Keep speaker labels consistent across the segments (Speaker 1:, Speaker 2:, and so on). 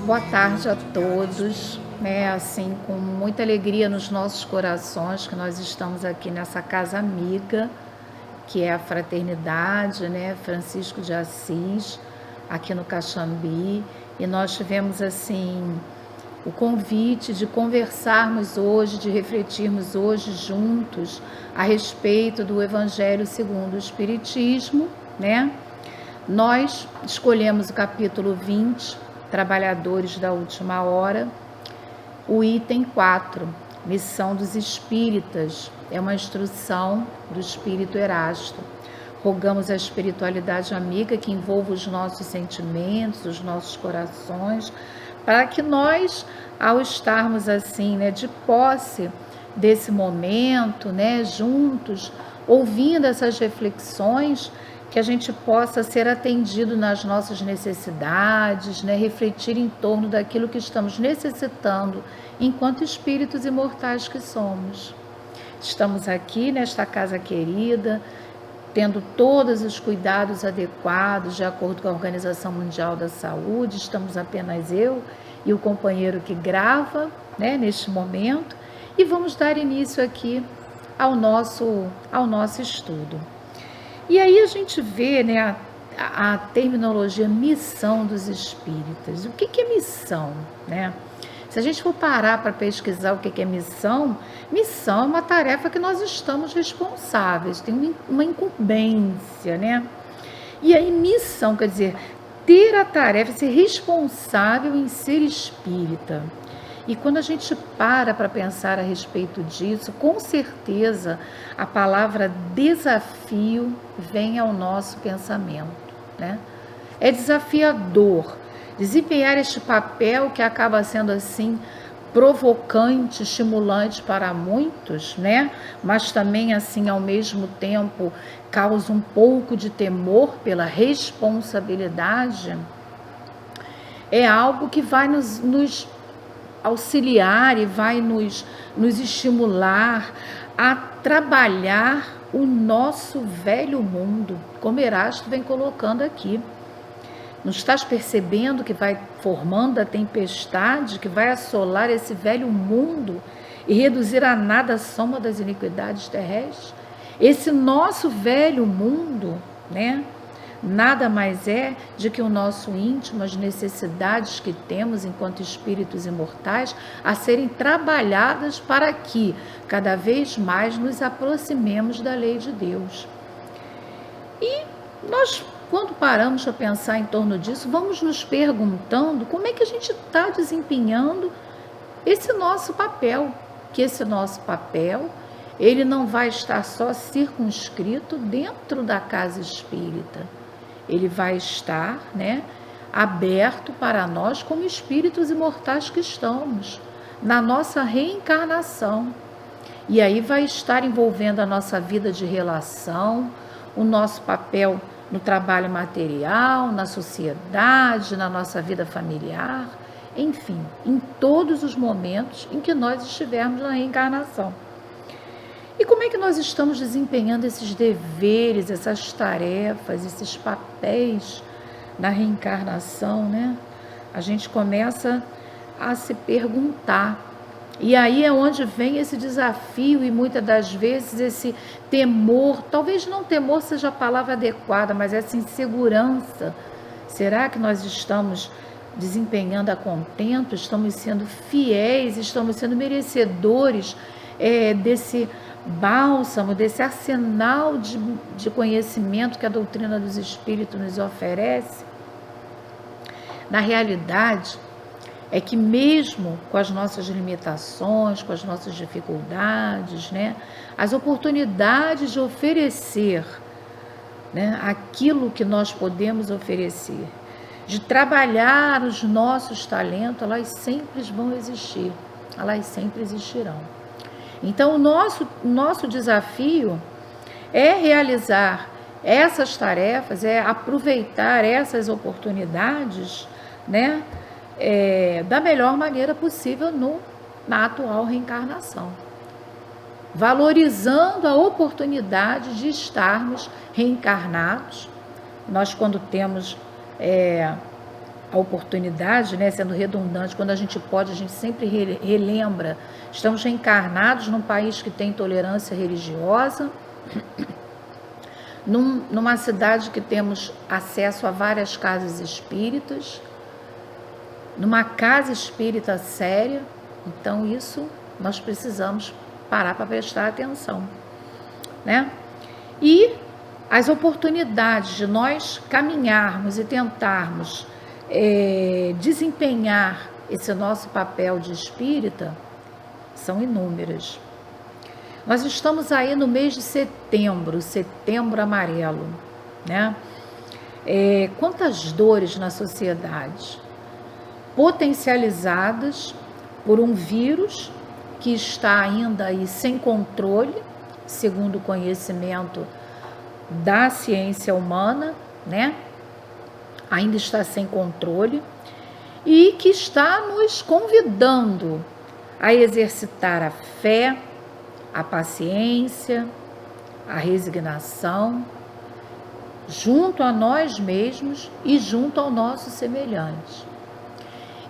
Speaker 1: Boa tarde a todos, né? Assim, com muita alegria nos nossos corações que nós estamos aqui nessa casa amiga, que é a Fraternidade, né? Francisco de Assis, aqui no Caxambi, e nós tivemos assim o convite de conversarmos hoje, de refletirmos hoje juntos a respeito do Evangelho segundo o Espiritismo, né? Nós escolhemos o capítulo 20, Trabalhadores da Última Hora, o item 4, Missão dos Espíritas, é uma instrução do Espírito Erasto. Rogamos a espiritualidade amiga que envolva os nossos sentimentos, os nossos corações, para que nós, ao estarmos assim, né, de posse desse momento, né, juntos, ouvindo essas reflexões, que a gente possa ser atendido nas nossas necessidades, né, refletir em torno daquilo que estamos necessitando enquanto espíritos imortais que somos. Estamos aqui nesta casa querida, tendo todos os cuidados adequados de acordo com a Organização Mundial da Saúde. Estamos apenas eu e o companheiro que grava, né, neste momento, e vamos dar início aqui ao nosso estudo. E aí a gente vê, né, a terminologia missão dos espíritas. O que é missão, né? Se a gente for parar para pesquisar o que é missão, missão é uma tarefa que nós estamos responsáveis, tem uma incumbência, né? E aí missão quer dizer ter a tarefa, ser responsável em ser espírita. E quando a gente para pensar a respeito disso, com certeza a palavra desafio vem ao nosso pensamento, né? É desafiador desempenhar este papel que acaba sendo assim provocante, estimulante para muitos, né? Mas também assim ao mesmo tempo causa um pouco de temor pela responsabilidade. É algo que vai nos auxiliar e vai nos estimular a trabalhar o nosso velho mundo, como Erasto vem colocando aqui. Não estás percebendo que vai formando a tempestade que vai assolar esse velho mundo e reduzir a nada a soma das iniquidades terrestres? Esse nosso velho mundo, né? Nada mais é de que o nosso íntimo, as necessidades que temos enquanto espíritos imortais, a serem trabalhadas para que cada vez mais nos aproximemos da lei de Deus. E nós, quando paramos para pensar em torno disso, vamos nos perguntando como é que a gente está desempenhando esse nosso papel, que esse nosso papel, ele não vai estar só circunscrito dentro da casa espírita. Ele vai estar, né, aberto para nós como espíritos imortais que estamos, na nossa reencarnação. E aí vai estar envolvendo a nossa vida de relação, o nosso papel no trabalho material, na sociedade, na nossa vida familiar, enfim, em todos os momentos em que nós estivermos na reencarnação. E como é que nós estamos desempenhando esses deveres, essas tarefas, esses papéis na reencarnação, né? A gente começa a se perguntar. E aí é onde vem esse desafio e muitas das vezes esse temor, talvez não temor seja a palavra adequada, mas essa insegurança. Será que nós estamos desempenhando a contento, estamos sendo fiéis, estamos sendo merecedores desse bálsamo, desse arsenal de conhecimento que a doutrina dos espíritos nos oferece? Na realidade, é que mesmo com as nossas limitações, com as nossas dificuldades, né, as oportunidades de oferecer, né, aquilo que nós podemos oferecer, de trabalhar os nossos talentos, elas sempre vão existir, elas sempre existirão. Então, o nosso desafio é realizar essas tarefas, é aproveitar essas oportunidades, né, da melhor maneira possível na atual reencarnação. Valorizando a oportunidade de estarmos reencarnados. Nós, quando temos a oportunidade, né, sendo redundante, quando a gente pode, a gente sempre relembra. Estamos reencarnados num país que tem intolerância religiosa, numa cidade que temos acesso a várias casas espíritas, numa casa espírita séria. Então isso nós precisamos parar para prestar atenção, né? E as oportunidades de nós caminharmos e tentarmos desempenhar esse nosso papel de espírita são inúmeras. Nós estamos aí no mês de setembro, setembro amarelo, né? Quantas dores na sociedade, potencializadas por um vírus que está ainda aí sem controle, segundo o conhecimento da ciência humana, né? Ainda está sem controle e que está nos convidando a exercitar a fé, a paciência, a resignação, junto a nós mesmos e junto ao nosso semelhante.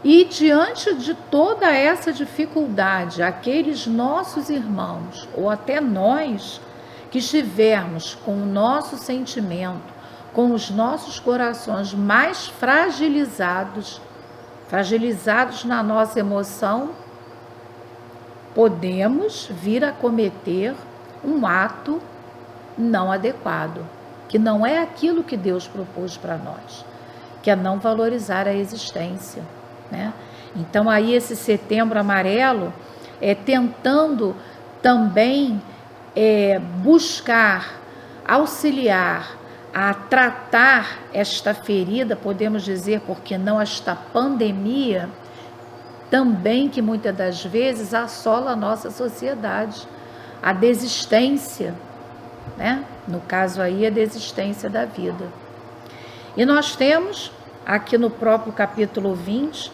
Speaker 1: E diante de toda essa dificuldade, aqueles nossos irmãos, ou até nós, que estivermos com o nosso sentimento, com os nossos corações mais fragilizados na nossa emoção, podemos vir a cometer um ato não adequado, que não é aquilo que Deus propôs para nós, que é não valorizar a existência, né? Então aí esse setembro amarelo tentando também buscar auxiliar a tratar esta ferida, podemos dizer, porque não esta pandemia, também que muitas das vezes assola a nossa sociedade, a desistência, né? No caso aí, a desistência da vida. E nós temos aqui no próprio capítulo 20,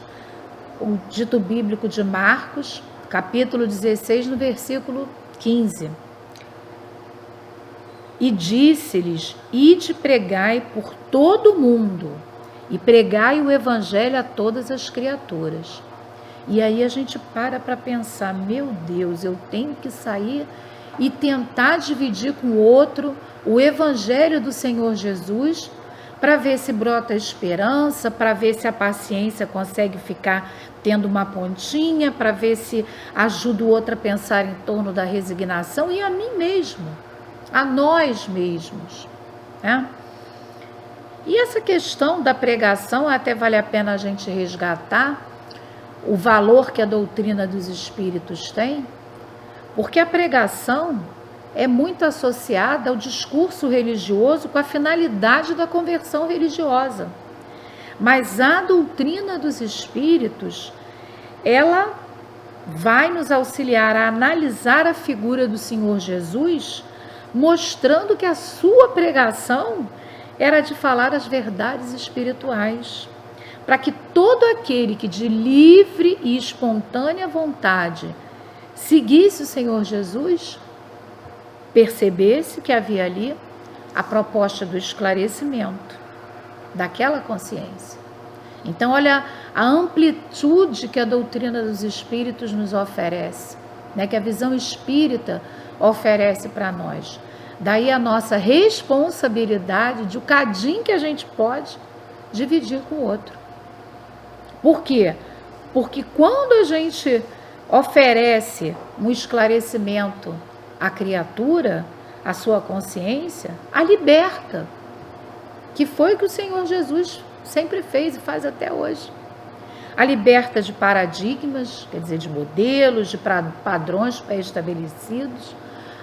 Speaker 1: o dito bíblico de Marcos, capítulo 16, no versículo 15. E disse-lhes: ide pregai por todo o mundo, e pregai o evangelho a todas as criaturas. E aí a gente para pensar, meu Deus, eu tenho que sair e tentar dividir com o outro o evangelho do Senhor Jesus, para ver se brota esperança, para ver se a paciência consegue ficar tendo uma pontinha, para ver se ajuda o outro a pensar em torno da resignação, e a mim mesmo, a nós mesmos, né? E essa questão da pregação, até vale a pena a gente resgatar o valor que a doutrina dos espíritos tem, porque a pregação é muito associada ao discurso religioso com a finalidade da conversão religiosa. Mas a doutrina dos espíritos, ela vai nos auxiliar a analisar a figura do Senhor Jesus, mostrando que a sua pregação era de falar as verdades espirituais, para que todo aquele que de livre e espontânea vontade seguisse o Senhor Jesus, percebesse que havia ali a proposta do esclarecimento daquela consciência. Então, olha a amplitude que a doutrina dos espíritos nos oferece, né? Que a visão espírita oferece para nós. Daí a nossa responsabilidade de o cadinho que a gente pode dividir com o outro. Por quê? Porque quando a gente oferece um esclarecimento à criatura, à sua consciência, a liberta, que foi o que o Senhor Jesus sempre fez e faz até hoje. A liberta de paradigmas, quer dizer, de modelos, de padrões pré-estabelecidos,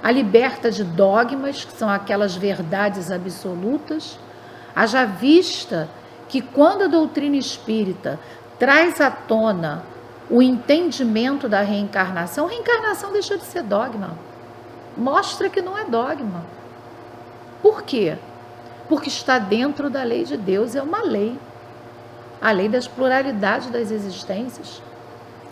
Speaker 1: a liberta de dogmas, que são aquelas verdades absolutas. Haja vista que quando a doutrina espírita traz à tona o entendimento da reencarnação, a reencarnação deixou de ser dogma. Mostra que não é dogma. Por quê? Porque está dentro da lei de Deus, é uma lei. A lei das pluralidades das existências.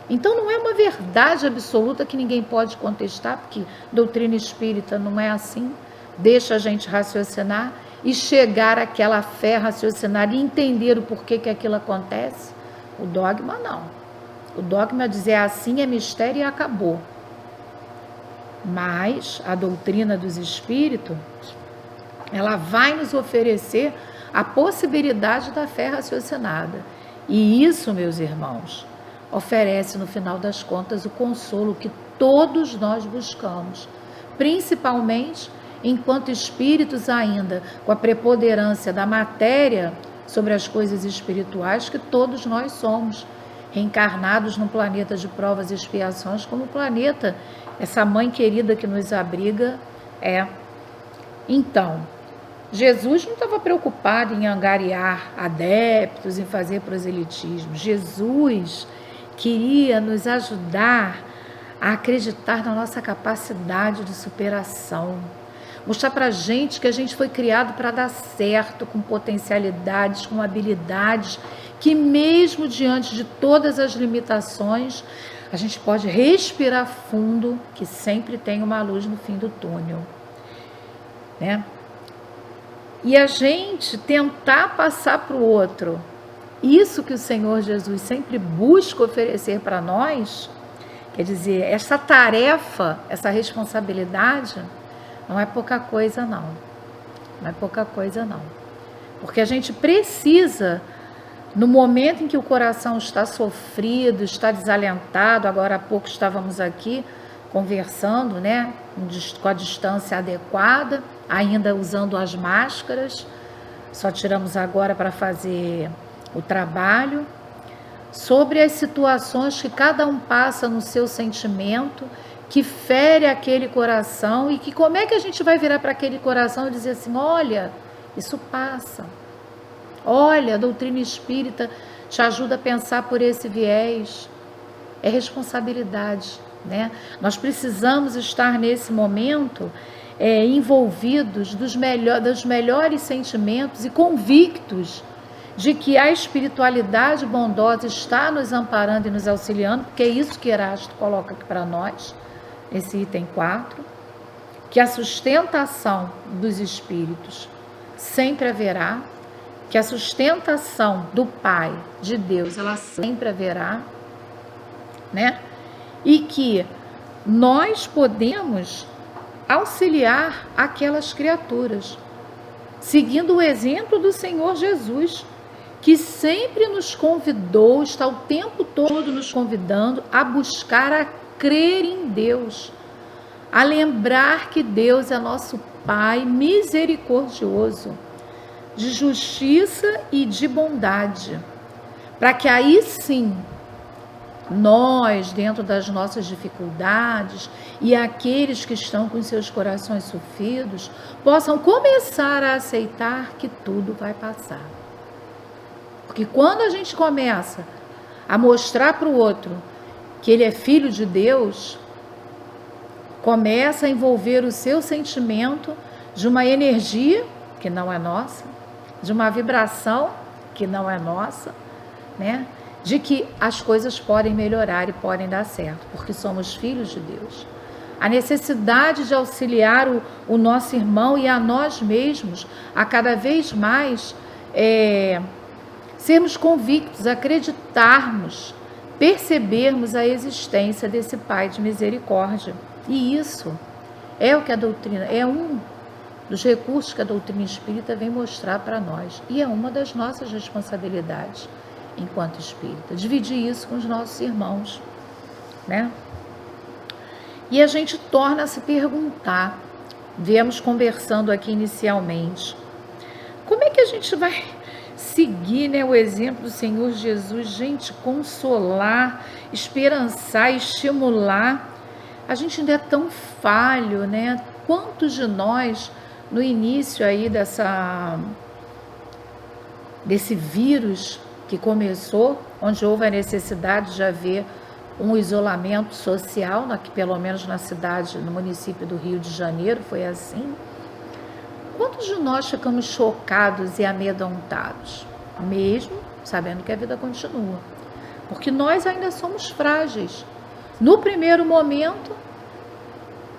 Speaker 1: Então não é uma verdade absoluta que ninguém pode contestar, porque doutrina espírita não é assim, deixa a gente raciocinar, e chegar àquela fé, raciocinar e entender o porquê que aquilo acontece. O dogma não. O dogma é dizer assim, é mistério e acabou. Mas a doutrina dos espíritos, ela vai nos oferecer a possibilidade da fé raciocinada. E isso, meus irmãos, oferece no final das contas o consolo que todos nós buscamos, principalmente enquanto espíritos ainda com a preponderância da matéria sobre as coisas espirituais que todos nós somos, reencarnados num planeta de provas e expiações, como o planeta, essa mãe querida que nos abriga é. Então, Jesus não estava preocupado em angariar adeptos, em fazer proselitismo. Jesus queria nos ajudar a acreditar na nossa capacidade de superação. Mostrar para a gente que a gente foi criado para dar certo, com potencialidades, com habilidades, que mesmo diante de todas as limitações, a gente pode respirar fundo, que sempre tem uma luz no fim do túnel, né? E a gente tentar passar para o outro isso que o Senhor Jesus sempre busca oferecer para nós, quer dizer, essa tarefa, essa responsabilidade, não é pouca coisa não, não é pouca coisa não, porque a gente precisa, no momento em que o coração está sofrido, está desalentado, agora há pouco estávamos aqui conversando, né, com a distância adequada, ainda usando as máscaras, só tiramos agora para fazer o trabalho, sobre as situações que cada um passa no seu sentimento, que fere aquele coração, e que como é que a gente vai virar para aquele coração e dizer assim, olha, isso passa, olha, a doutrina espírita te ajuda a pensar por esse viés, é responsabilidade, né? Nós precisamos estar nesse momento envolvidos dos melhores sentimentos e convictos de que a espiritualidade bondosa está nos amparando e nos auxiliando, porque é isso que Erasto coloca aqui para nós, esse item 4, que a sustentação dos espíritos sempre haverá, que a sustentação do Pai, de Deus, ela sempre haverá, né? E que nós podemos auxiliar aquelas criaturas, seguindo o exemplo do Senhor Jesus, que sempre nos convidou, está o tempo todo nos convidando a buscar a crer em Deus, a lembrar que Deus é nosso Pai misericordioso, de justiça e de bondade, para que aí sim, nós, dentro das nossas dificuldades, e aqueles que estão com seus corações sofridos, possam começar a aceitar que tudo vai passar. Porque quando a gente começa a mostrar para o outro que ele é filho de Deus, começa a envolver o seu sentimento de uma energia que não é nossa, de uma vibração que não é nossa, né? De que as coisas podem melhorar e podem dar certo, porque somos filhos de Deus. A necessidade de auxiliar o nosso irmão e a nós mesmos a cada vez mais sermos convictos, acreditarmos, percebermos a existência desse Pai de misericórdia. E isso é o que a doutrina, é um dos recursos que a doutrina espírita vem mostrar para nós. E é uma das nossas responsabilidades enquanto espírita, dividir isso com os nossos irmãos, né? E a gente torna a se perguntar, viemos conversando aqui inicialmente, como é que a gente vai seguir, né, o exemplo do Senhor Jesus, gente, consolar, esperançar, estimular? A gente ainda é tão falho, né? Quantos de nós, no início aí desse vírus que começou, onde houve a necessidade de haver um isolamento social, pelo menos na cidade, no município do Rio de Janeiro, foi assim. Quantos de nós ficamos chocados e amedrontados, mesmo sabendo que a vida continua? Porque nós ainda somos frágeis. No primeiro momento,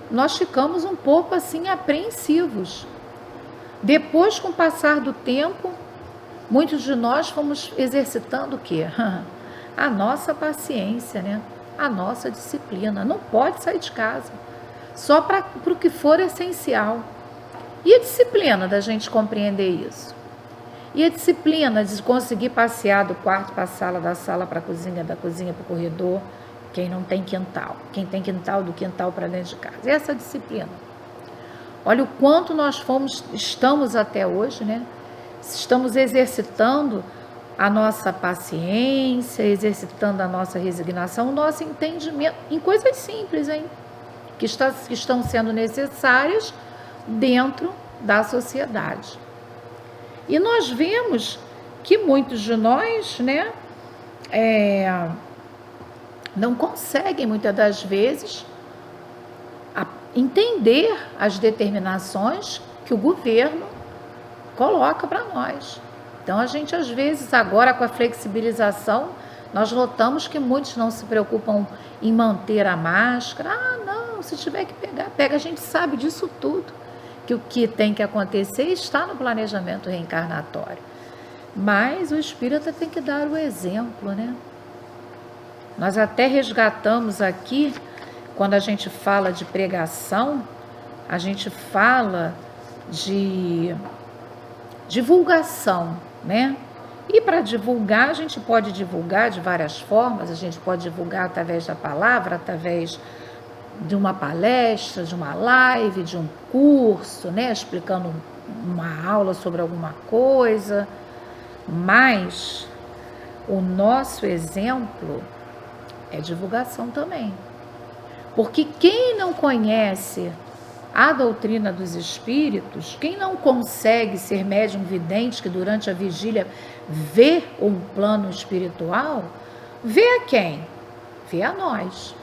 Speaker 1: nós ficamos um pouco assim apreensivos. Depois, com o passar do tempo, muitos de nós fomos exercitando o quê? A nossa paciência, né? A nossa disciplina. Não pode sair de casa, só para o que for essencial. E a disciplina da gente compreender isso? E a disciplina de conseguir passear do quarto para a sala, da sala para a cozinha, da cozinha para o corredor, quem não tem quintal. Quem tem quintal, do quintal para dentro de casa. Essa disciplina. Olha o quanto nós estamos até hoje, né? Estamos exercitando a nossa paciência, exercitando a nossa resignação, o nosso entendimento em coisas simples, hein? Que estão sendo necessárias dentro da sociedade. E nós vemos que muitos de nós, né, não conseguem, muitas das vezes, entender as determinações que o governo coloca para nós. Então, a gente, às vezes, agora com a flexibilização, nós notamos que muitos não se preocupam em manter a máscara. Ah, não, se tiver que pegar, pega. A gente sabe disso tudo, que o que tem que acontecer está no planejamento reencarnatório. Mas o espírita tem que dar o exemplo, né? Nós até resgatamos aqui, quando a gente fala de pregação, a gente fala de divulgação, né? E para divulgar, a gente pode divulgar de várias formas. A gente pode divulgar através da palavra, através de uma palestra, de uma live, de um curso, né? Explicando uma aula sobre alguma coisa. Mas o nosso exemplo é divulgação também. Porque quem não conhece a doutrina dos espíritos, quem não consegue ser médium vidente, que durante a vigília vê um plano espiritual, vê a quem? Vê a nós,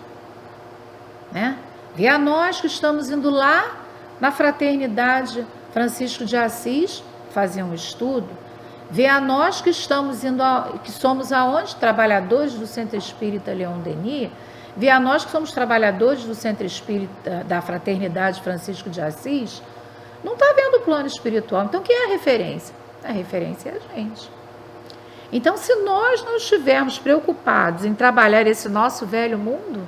Speaker 1: né? Vê a nós que estamos indo lá na Fraternidade Francisco de Assis fazer um estudo, vê a nós que estamos indo, que somos aonde? Trabalhadores do Centro Espírita Leon Denis, vê a nós que somos trabalhadores do Centro Espírita da Fraternidade Francisco de Assis, não está vendo o plano espiritual. Então, quem é a referência? A referência é a gente. Então, se nós não estivermos preocupados em trabalhar esse nosso velho mundo,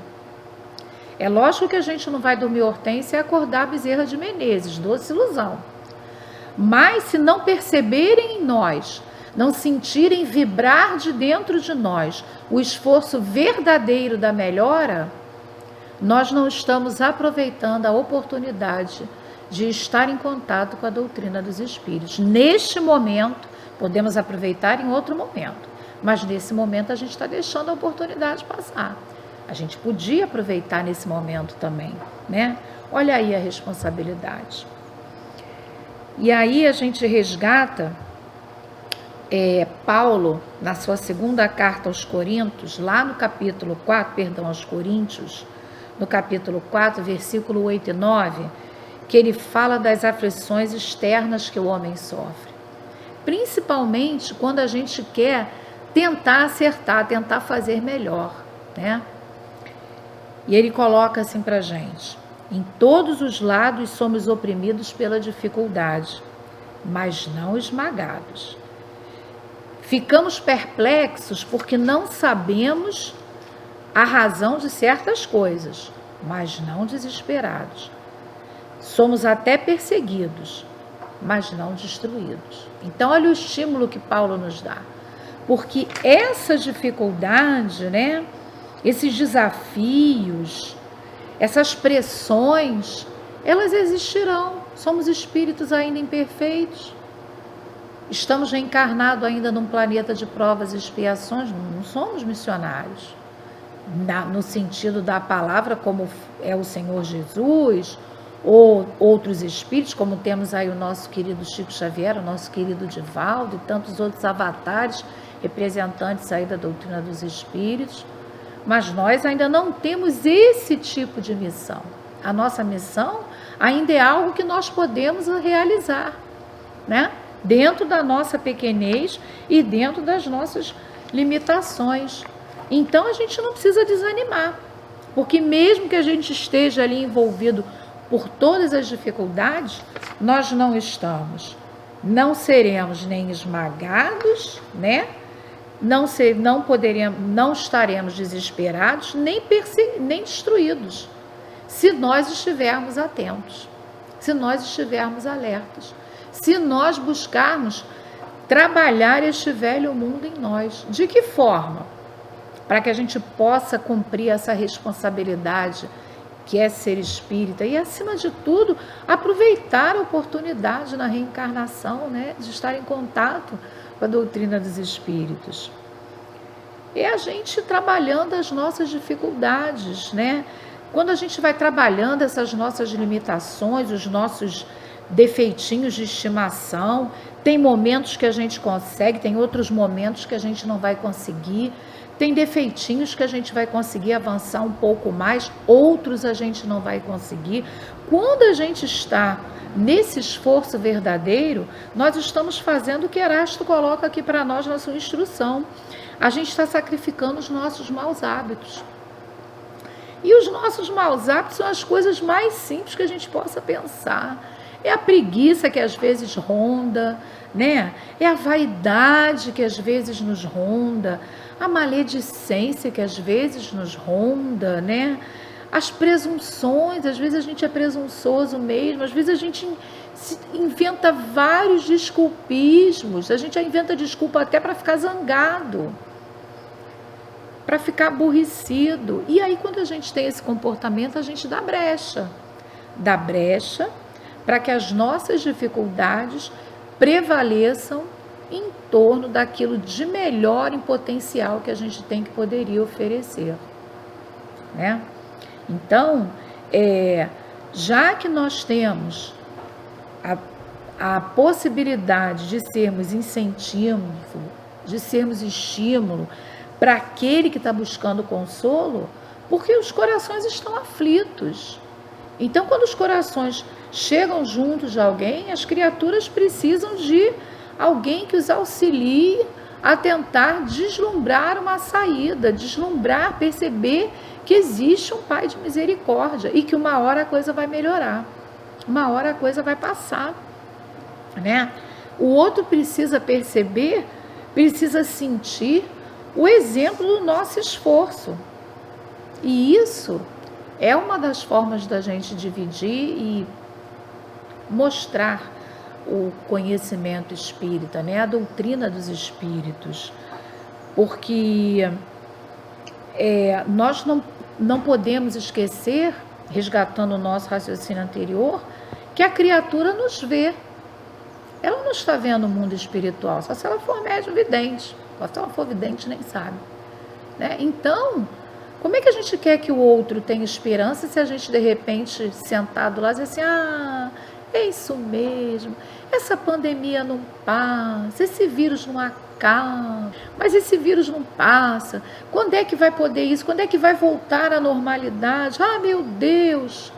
Speaker 1: é lógico que a gente não vai dormir Hortência e acordar Bezerra de Menezes, doce ilusão. Mas, se não perceberem em nós, não sentirem vibrar de dentro de nós o esforço verdadeiro da melhora, nós não estamos aproveitando a oportunidade de estar em contato com a doutrina dos espíritos. Neste momento, podemos aproveitar em outro momento, mas nesse momento a gente está deixando a oportunidade passar. A gente podia aproveitar nesse momento também, né? Olha aí a responsabilidade. E aí a gente resgata Paulo, na sua segunda carta aos Coríntios, lá no capítulo 4, aos Coríntios, no capítulo 4, versículo 8 e 9, que ele fala das aflições externas que o homem sofre. Principalmente quando a gente quer tentar acertar, tentar fazer melhor, né? E ele coloca assim pra gente: em todos os lados somos oprimidos pela dificuldade, mas não esmagados. Ficamos perplexos porque não sabemos a razão de certas coisas, mas não desesperados. Somos até perseguidos, mas não destruídos. Então, olha o estímulo que Paulo nos dá. Porque essa dificuldade, né, esses desafios, essas pressões, elas existirão. Somos espíritos ainda imperfeitos. Estamos reencarnados ainda num planeta de provas e expiações, não somos missionários. No sentido da palavra, como é o Senhor Jesus, ou outros espíritos, como temos aí o nosso querido Chico Xavier, o nosso querido Divaldo e tantos outros avatares, representantes aí da doutrina dos espíritos. Mas nós ainda não temos esse tipo de missão. A nossa missão ainda é algo que nós podemos realizar, né? Dentro da nossa pequenez e dentro das nossas limitações. Então, a gente não precisa desanimar, porque mesmo que a gente esteja ali envolvido por todas as dificuldades, nós não seremos nem esmagados, né? Não estaremos desesperados, nem destruídos, se nós estivermos atentos, se nós estivermos alertas, se nós buscarmos trabalhar este velho mundo em nós. De que forma? Para que a gente possa cumprir essa responsabilidade que é ser espírita e, acima de tudo, aproveitar a oportunidade na reencarnação, né, de estar em contato com a doutrina dos espíritos. É a gente trabalhando as nossas dificuldades, né? Quando a gente vai trabalhando essas nossas limitações, os nossos defeitinhos de estimação, tem momentos que a gente consegue, tem outros momentos que a gente não vai conseguir, tem defeitinhos que a gente vai conseguir avançar um pouco mais, outros a gente não vai conseguir. Quando a gente está nesse esforço verdadeiro, nós estamos fazendo o que Erasto coloca aqui para nós na sua instrução. A gente está sacrificando os nossos maus hábitos. E os nossos maus hábitos são as coisas mais simples que a gente possa pensar. É a preguiça que às vezes ronda, né? É a vaidade que às vezes nos ronda, a maledicência que às vezes nos ronda, né? As presunções, às vezes a gente é presunçoso mesmo, às vezes a gente inventa vários desculpismos, a gente inventa desculpa até para ficar zangado, para ficar aborrecido. E aí, quando a gente tem esse comportamento, a gente dá brecha para que as nossas dificuldades prevaleçam em torno daquilo de melhor em potencial que a gente tem, que poderia oferecer, né? Então, já que nós temos a possibilidade de sermos incentivo, de sermos estímulo para aquele que está buscando consolo, porque os corações estão aflitos. Então, quando os corações chegam juntos de alguém, as criaturas precisam de alguém que os auxilie a tentar deslumbrar uma saída, perceber que existe um Pai de misericórdia e que uma hora a coisa vai melhorar, uma hora a coisa vai passar, né? O outro precisa perceber, precisa sentir o exemplo do nosso esforço. E isso é uma das formas da gente dividir e mostrar o conhecimento espírita, né? A doutrina dos espíritos. Porque nós não podemos esquecer, resgatando o nosso raciocínio anterior, que a criatura nos vê. Ela não está vendo o mundo espiritual, só se ela for médium vidente. Se ela for vidente, nem sabe, né? Então, como é que a gente quer que o outro tenha esperança se a gente, de repente, sentado lá, diz assim, é isso mesmo, essa pandemia não passa, esse vírus não acaba, mas esse vírus não passa, quando é que vai poder isso, quando é que vai voltar à normalidade, meu Deus.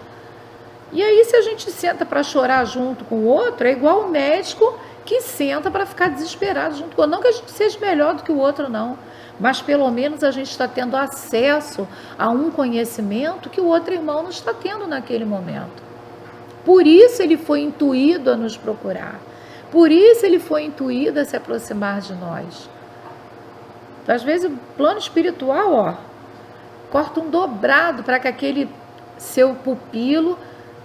Speaker 1: E aí, se a gente senta para chorar junto com o outro, é igual o médico que senta para ficar desesperado junto com o outro. Não que a gente seja melhor do que o outro, não, mas pelo menos a gente está tendo acesso a um conhecimento que o outro irmão não está tendo naquele momento. Por isso ele foi intuído a nos procurar, por isso ele foi intuído a se aproximar de nós. Às vezes o plano espiritual, corta um dobrado para que aquele seu pupilo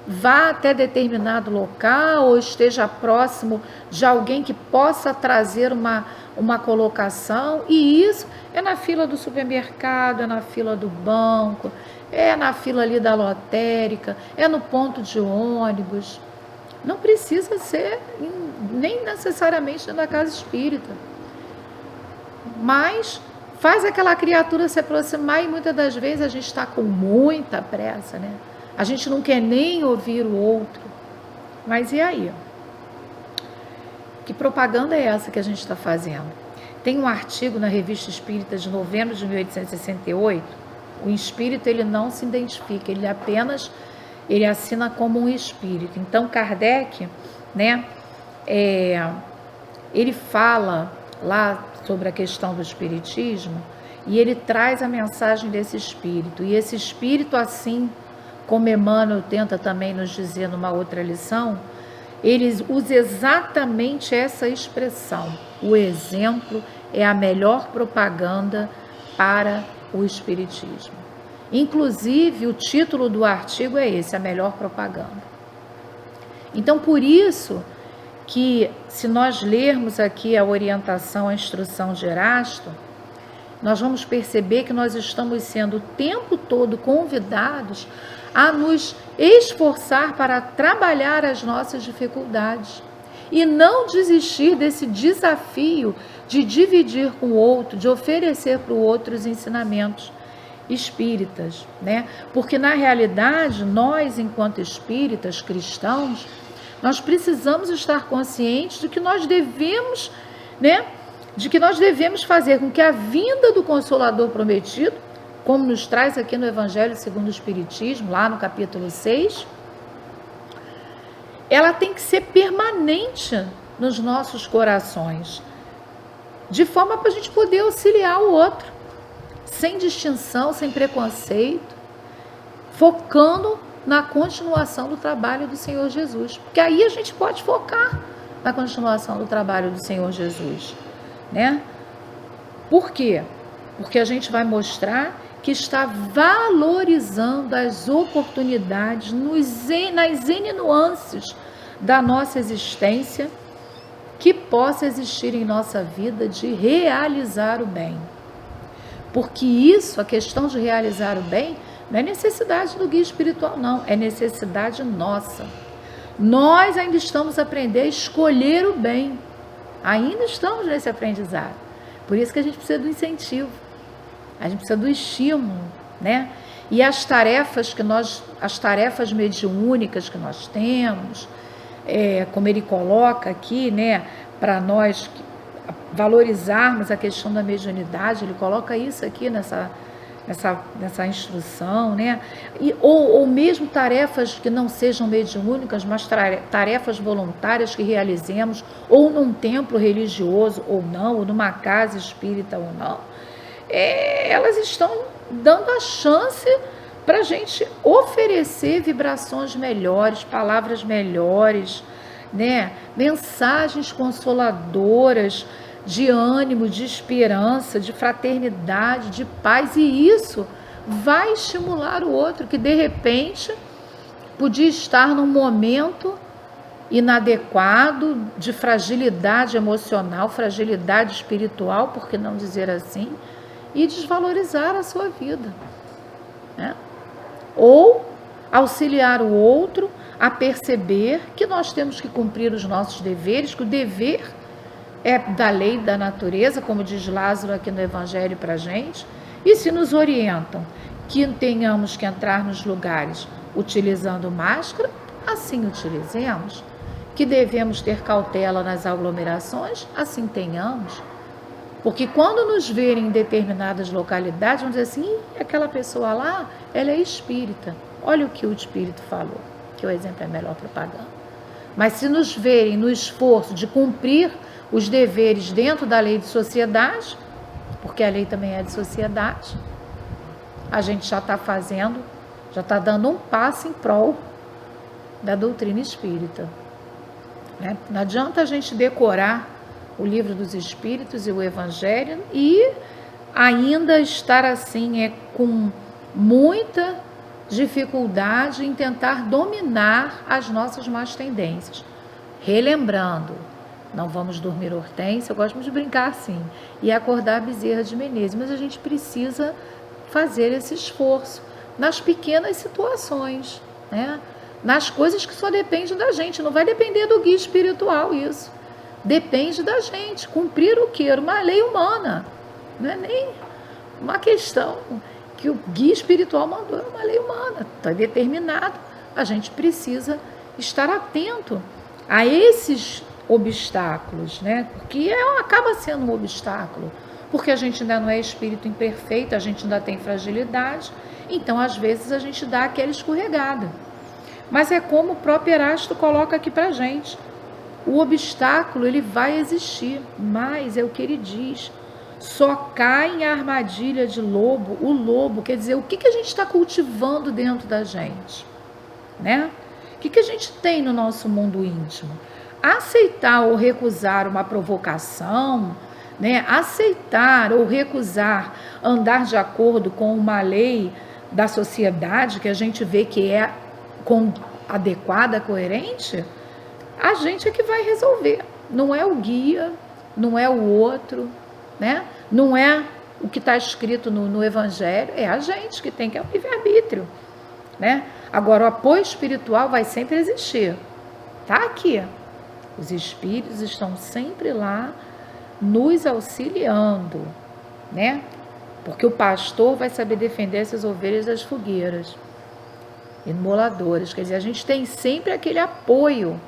Speaker 1: vá até determinado local ou esteja próximo de alguém que possa trazer uma colocação, e isso é na fila do supermercado, é na fila do banco, é na fila ali da lotérica, é no ponto de ônibus. Não precisa ser nem necessariamente na casa espírita, mas faz aquela criatura se aproximar, e muitas das vezes a gente está com muita pressa, né? A gente não quer nem ouvir o outro. Mas e aí? Que propaganda é essa que a gente está fazendo? Tem um artigo na Revista Espírita de novembro de 1868. O espírito, ele não se identifica, ele assina como um espírito. Então, Kardec, né, ele fala lá sobre a questão do espiritismo, e ele traz a mensagem desse espírito. E esse espírito, assim como Emmanuel tenta também nos dizer numa outra lição, ele usa exatamente essa expressão: o exemplo é a melhor propaganda para o Espiritismo. Inclusive, o título do artigo é esse, a melhor propaganda. Então, por isso que, se nós lermos aqui a orientação, a instrução de Erasto, nós vamos perceber que nós estamos sendo o tempo todo convidados a nos esforçar para trabalhar as nossas dificuldades e não desistir desse desafio de dividir com o outro, de oferecer para o outro os ensinamentos espíritas, né? Porque na realidade, nós, enquanto espíritas cristãos, nós precisamos estar conscientes de que nós devemos, né? De que nós devemos fazer com que a vinda do Consolador prometido, como nos traz aqui no Evangelho segundo o Espiritismo, lá no capítulo 6, ela tem que ser permanente nos nossos corações, de forma para a gente poder auxiliar o outro, sem distinção, sem preconceito, focando na continuação do trabalho do Senhor Jesus. Porque aí a gente pode focar na continuação do trabalho do Senhor Jesus, né? Por quê? Porque a gente vai mostrar que está valorizando as oportunidades nas N nuances da nossa existência que possa existir em nossa vida de realizar o bem. Porque isso, a questão de realizar o bem, não é necessidade do guia espiritual, não, é necessidade nossa. Nós ainda estamos aprendendo a escolher o bem, ainda estamos nesse aprendizado. Por isso que a gente precisa do incentivo, a gente precisa do estímulo, né? E as tarefas mediúnicas que nós temos, como ele coloca aqui, né, para nós valorizarmos a questão da mediunidade, ele coloca isso aqui nessa instrução, né? Ou mesmo tarefas que não sejam mediúnicas, mas tarefas voluntárias que realizemos, ou num templo religioso ou não, ou numa casa espírita ou não, elas estão dando a chance para a gente oferecer vibrações melhores, palavras melhores, né? Mensagens consoladoras, de ânimo, de esperança, de fraternidade, de paz, e isso vai estimular o outro que de repente podia estar num momento inadequado de fragilidade emocional, fragilidade espiritual, por que não dizer assim, e desvalorizar a sua vida, né? Ou auxiliar o outro a perceber que nós temos que cumprir os nossos deveres, que o dever é da lei da natureza, como diz Lázaro aqui no Evangelho para a gente, e se nos orientam que tenhamos que entrar nos lugares utilizando máscara, assim utilizemos, que devemos ter cautela nas aglomerações, assim tenhamos, porque quando nos verem em determinadas localidades, vão dizer assim, aquela pessoa lá, ela é espírita, olha o que o espírito falou, que o exemplo é a melhor propaganda. Mas se nos verem no esforço de cumprir os deveres dentro da lei de sociedade, porque a lei também é de sociedade, a gente já está fazendo, já está dando um passo em prol da doutrina espírita, né? Não adianta a gente decorar o livro dos Espíritos e o Evangelho e ainda estar assim, com muita dificuldade em tentar dominar as nossas más tendências. Relembrando, não vamos dormir Hortência, eu gosto de brincar assim, e acordar Bezerra de Menezes, mas a gente precisa fazer esse esforço nas pequenas situações, né? Nas coisas que só dependem da gente, não vai depender do guia espiritual isso, depende da gente, cumprir o quê? Uma lei humana, não é nem uma questão que o guia espiritual mandou, é uma lei humana, está determinado, a gente precisa estar atento a esses obstáculos, né? Porque acaba sendo um obstáculo, porque a gente ainda não é espírito imperfeito, a gente ainda tem fragilidade, então às vezes a gente dá aquela escorregada. Mas é como o próprio Erasto coloca aqui pra gente, o obstáculo ele vai existir, mas é o que ele diz, só cai em armadilha de lobo, o lobo, quer dizer, o que a gente está cultivando dentro da gente, né? O que a gente tem no nosso mundo íntimo? Aceitar ou recusar uma provocação, né? Aceitar ou recusar andar de acordo com uma lei da sociedade que a gente vê que é adequada, coerente, a gente é que vai resolver. Não é o guia, não é o outro, né? Não é o que está escrito no Evangelho, é a gente que tem que é o livre-arbítrio, né? Agora, o apoio espiritual vai sempre existir. Tá aqui. Os espíritos estão sempre lá nos auxiliando, né? Porque o pastor vai saber defender essas ovelhas das fogueiras, imoladores. Quer dizer, a gente tem sempre aquele apoio.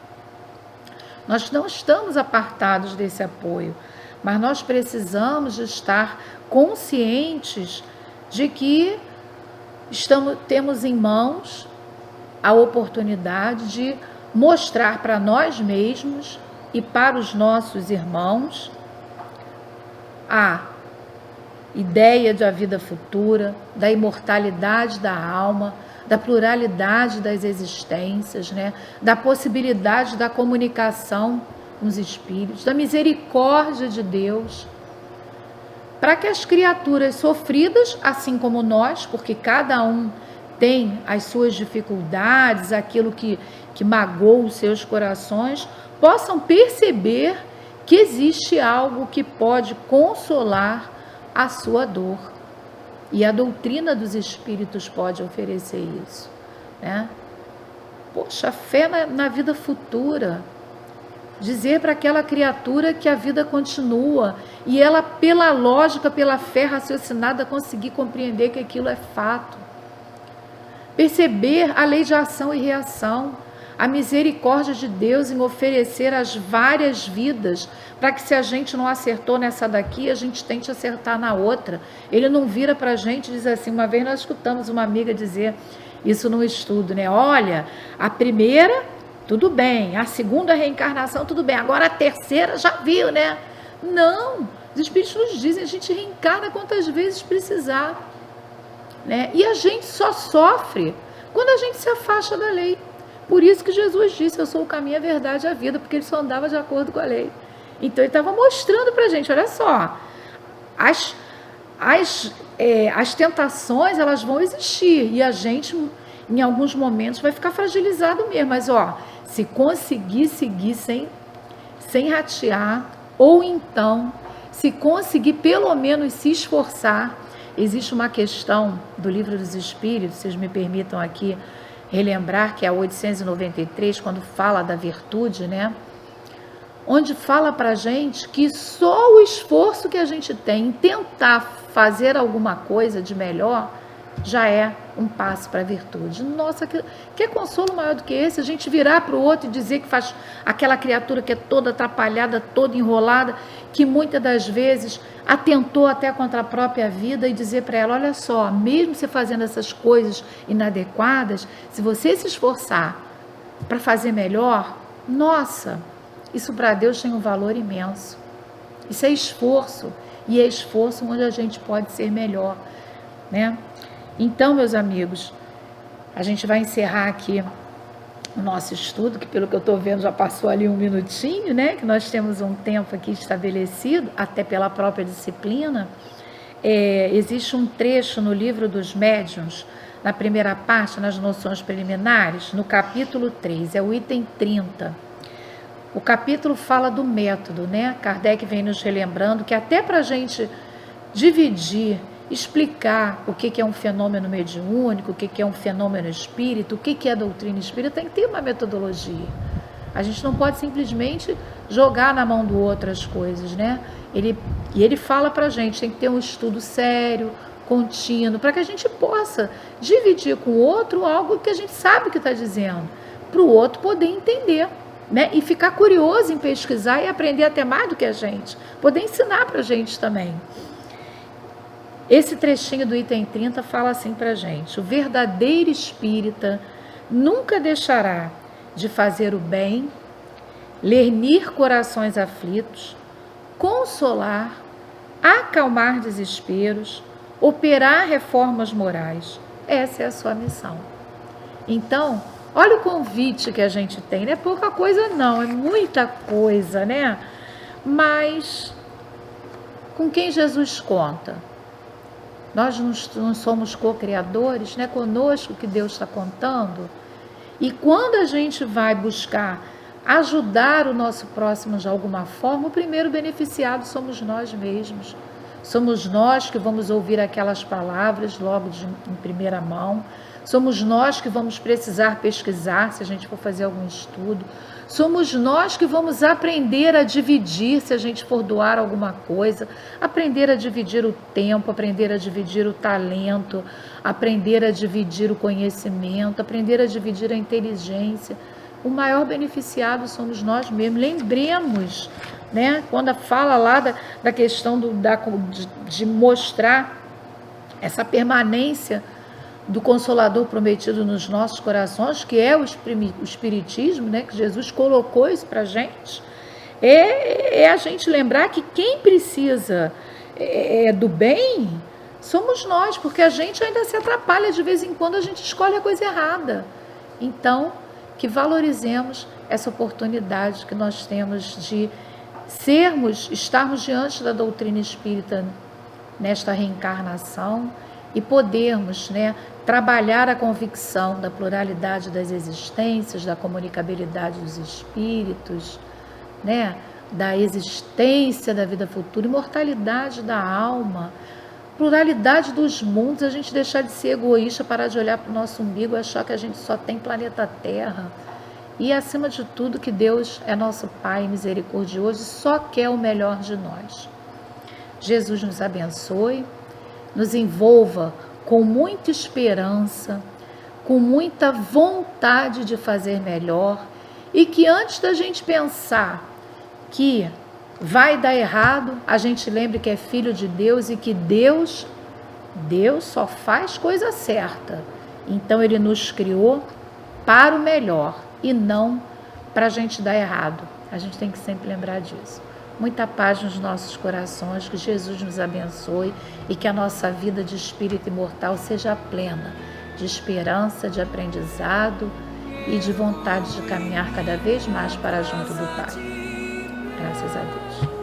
Speaker 1: Nós não estamos apartados desse apoio, mas nós precisamos de estar conscientes de que temos em mãos a oportunidade de mostrar para nós mesmos e para os nossos irmãos a ideia da vida futura, da imortalidade da alma, da pluralidade das existências, né? Da possibilidade da comunicação com os espíritos, da misericórdia de Deus, para que as criaturas sofridas, assim como nós, porque cada um tem as suas dificuldades, aquilo que magoa os seus corações, possam perceber que existe algo que pode consolar a sua dor. E a doutrina dos espíritos pode oferecer isso, né? Poxa, a fé na vida futura. Dizer para aquela criatura que a vida continua e ela, pela lógica, pela fé raciocinada, conseguir compreender que aquilo é fato. Perceber a lei de ação e reação, a misericórdia de Deus em oferecer as várias vidas, para que se a gente não acertou nessa daqui, a gente tente acertar na outra. Ele não vira para a gente e diz assim, uma vez nós escutamos uma amiga dizer isso no estudo, né? Olha, a primeira, tudo bem, a segunda reencarnação, tudo bem, agora a terceira já viu, né? Não, os espíritos nos dizem, a gente reencarna quantas vezes precisar, né? E a gente só sofre quando a gente se afasta da lei. Por isso que Jesus disse, eu sou o caminho, a verdade e a vida, porque ele só andava de acordo com a lei. Então ele estava mostrando para a gente, olha só, as tentações, elas vão existir, e a gente, em alguns momentos, vai ficar fragilizado mesmo, mas ó, se conseguir seguir sem ratear, ou então, se conseguir pelo menos se esforçar, existe uma questão do Livro dos Espíritos, vocês me permitam aqui relembrar, que é a 893, quando fala da virtude, né? Onde fala pra gente que só o esforço que a gente tem em tentar fazer alguma coisa de melhor já é um passo para a virtude. Nossa, que consolo maior do que esse? A gente virar para o outro e dizer que faz aquela criatura que é toda atrapalhada, toda enrolada, que muitas das vezes atentou até contra a própria vida, e dizer para ela, olha só, mesmo você fazendo essas coisas inadequadas, se você se esforçar para fazer melhor, nossa, isso para Deus tem um valor imenso. Isso é esforço, e é esforço onde a gente pode ser melhor, né? Então, meus amigos, a gente vai encerrar aqui o nosso estudo, que pelo que eu estou vendo já passou ali um minutinho, né? Que nós temos um tempo aqui estabelecido, até pela própria disciplina. Existe um trecho no Livro dos Médiuns, na primeira parte, nas noções preliminares, no capítulo 3, é o item 30. O capítulo fala do método, né? Kardec vem nos relembrando que até para a gente dividir, explicar o que é um fenômeno mediúnico, o que é um fenômeno espírita, o que é doutrina espírita, tem que ter uma metodologia. A gente não pode simplesmente jogar na mão do outro as coisas, né? Ele fala para a gente, tem que ter um estudo sério, contínuo, para que a gente possa dividir com o outro algo que a gente sabe que está dizendo, para o outro poder entender, né? E ficar curioso em pesquisar e aprender até mais do que a gente, poder ensinar para a gente também. Esse trechinho do item 30 fala assim para a gente, o verdadeiro espírita nunca deixará de fazer o bem, lenir corações aflitos, consolar acalmar desesperos, operar reformas morais. Essa é a sua missão. Então, olha o convite que a gente tem. Não é pouca coisa não, é muita coisa, né? Mas com quem Jesus conta? Nós não somos co-criadores, né? Conosco que Deus está contando. E quando a gente vai buscar ajudar o nosso próximo de alguma forma, o primeiro beneficiado somos nós mesmos. Somos nós que vamos ouvir aquelas palavras logo em primeira mão. Somos nós que vamos precisar pesquisar se a gente for fazer algum estudo. Somos nós que vamos aprender a dividir se a gente for doar alguma coisa, aprender a dividir o tempo, aprender a dividir o talento, aprender a dividir o conhecimento, aprender a dividir a inteligência. O maior beneficiado somos nós mesmos. Lembremos, né, quando fala lá da questão de mostrar essa permanência do Consolador prometido nos nossos corações, que é o Espiritismo, né, que Jesus colocou isso para a gente, é a gente lembrar que quem precisa do bem somos nós, porque a gente ainda se atrapalha de vez em quando, a gente escolhe a coisa errada. Então, que valorizemos essa oportunidade que nós temos de estarmos diante da doutrina espírita nesta reencarnação e podermos, né, trabalhar a convicção da pluralidade das existências, da comunicabilidade dos espíritos, né, da existência da vida futura, imortalidade da alma, pluralidade dos mundos, a gente deixar de ser egoísta, parar de olhar para o nosso umbigo, achar que a gente só tem planeta Terra. E, acima de tudo, que Deus é nosso Pai misericordioso e só quer o melhor de nós. Jesus nos abençoe, nos envolva com muita esperança, com muita vontade de fazer melhor e que antes da gente pensar que vai dar errado, a gente lembre que é filho de Deus e que Deus só faz coisa certa. Então Ele nos criou para o melhor e não para a gente dar errado. A gente tem que sempre lembrar disso. Muita paz nos nossos corações, que Jesus nos abençoe e que a nossa vida de espírito imortal seja plena de esperança, de aprendizado e de vontade de caminhar cada vez mais para junto do Pai. Graças a Deus.